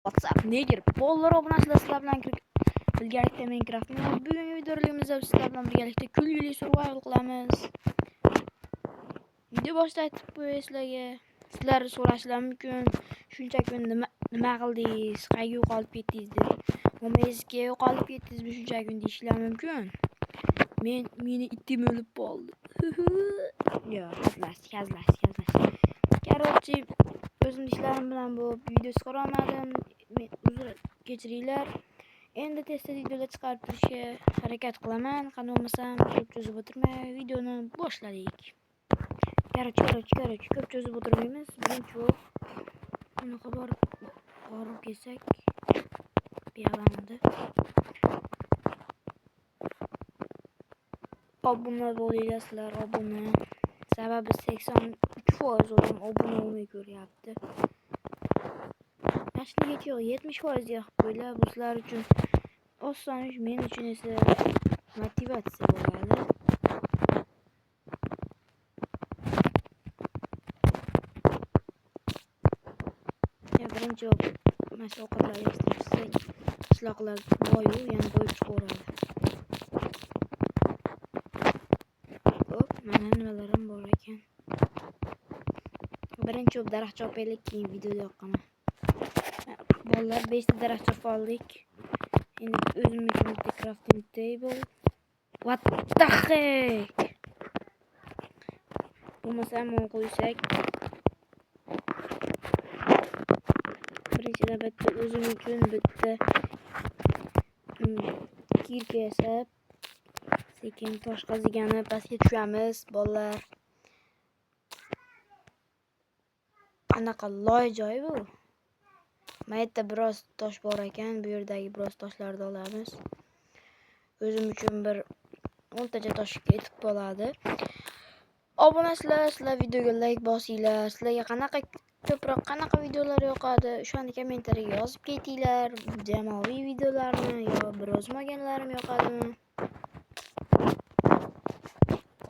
WhatsApp nedir? Bollar obunasizlar sizlar bilan birgalikda Minecraft. Bugungi videolarımızda sizlar bilan birgalikda kulgili survival qilamiz. Video boshida aytib qo'yay sizlarga. Sizlar so'rashinglar mumkin. Shuncha kun nima qildingiz? Qayerga yo'qolib ketdingiz deb. Momangizga yo'qolib ketdingizmi shuncha kun deyishinglar mumkin. Meni itim o'lib qoldi. Yo, hazlash. Короче, o'zim ishlarim bilan bu video chiqara olmadim. Uzr kechiringlar. Endi tez-tez videolar chiqarib turishga harakat qilaman. Qani bo'lmasam, ko'p cho'zib o'tirmay videoni boshladik. Короче, ko'p cho'zib o'tirmaymiz. Birinchi bunaqa borib kelsak, beyalamadi. Obuna bo'linglar sizlar, obuna. Sababi 83% odam obuna bo'lmay ko'ryapti. Yo'q, 70% yoqib qo'yinglar. Bu sizlar uchun oson ish, men uchun esa motivatsiya bo'ladi. Birinchi mana shu ovqatlarni yig'ishtirsak, qishloqlar boyu yana boyib chiqaveradi. Hop, mana nimalarim bor ekan. Birinchi daraxt chopaylik, keyin videoda yoqaman. Bolalar 5 ta daraxt chopib oldik. Endi o'zim uchun bitta crafting table. What the heck? Bo'lmasa ham qo'ysak. Birinchi navbatda o'zim uchun bitta kirka yasab, sekin tosh qazigani pastga tushamiz, bolalar. Qanaqa loy joy bu? Mana yerda biroz tosh bor ekan, bu yerdagi biroz toshlarni olamiz. O'zim uchun bir 10 tacha tosh yetib qoladi. Obunasizlar, sizlar videoga like bosinglar. Sizlarga qanaqa videolar yoqadi? O'shani kommentariyaga yozib ketinglar. Jamoaviy videolarni yo biroz olganlarim yoqadimi?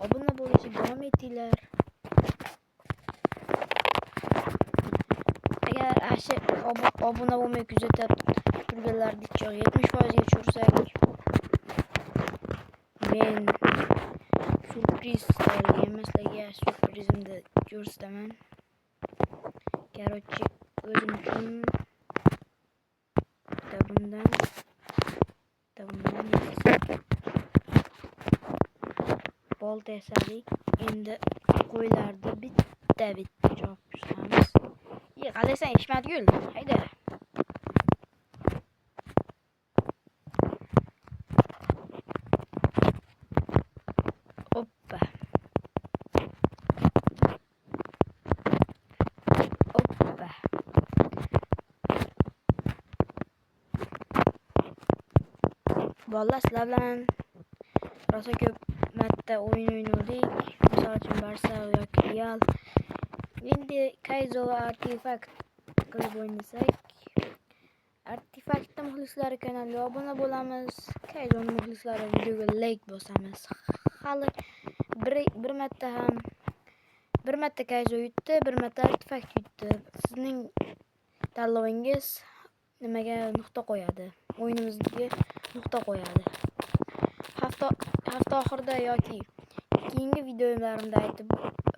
Obuna bo'lishga davom etinglar. Agar obuna bo'lmay kuzatib turganlarni 70% ga tushirsak, men surpriz tayyorlayman sizlarga. Surprizimni ko'rsataman. Короче, o'zim uchun bundan bolta yasadik. Endi qo'ylarni bitta chopishamiz. Qalaysan Ishmatgul? Hayda. Oppa. Bolalar sizlar bilan rosa ko'p marta o'yin o'ynadik. Misol uchun Barsa yoki Real. Endi Kaizo va Artifact qilib o'ynasak, Artifact muxlislari kanaliga obuna bo'lamiz. Kaizo muxlislari videoga like bosamiz. Hali bir marta Kaizo yutdi, bir marta Artifact yutdi. Sizning tanlovingiz nimaga nuqta qo'yadi? O'yinimizga nuqta qo'yadi. Hafta oxirida yoki keyingi videolarimda aytib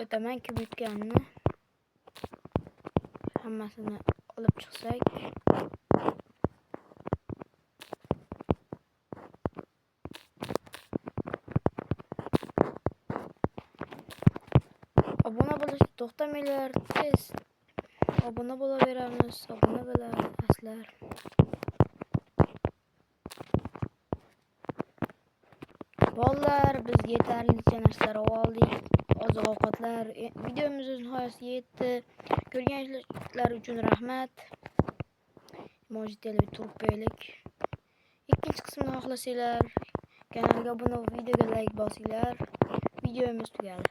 o'taman kim yutganini. Hammasini olib chiqsak, obuna bo'lishga to'xtamanglar, tez obuna bo'laveramiz, obuna bo'lasizlar. Bolalar, biz yetarlicha narsalar oldik. Oziq-ovqatlar. Videomiz nihoyasiga yetdi. Ko'rganinglar uchun rahmat. Mojitelni turib qo'yaylik. Ikkinchi qismini xohlasanglar, kanalga obuna, videoga like bosinglar. Videomiz tugadi.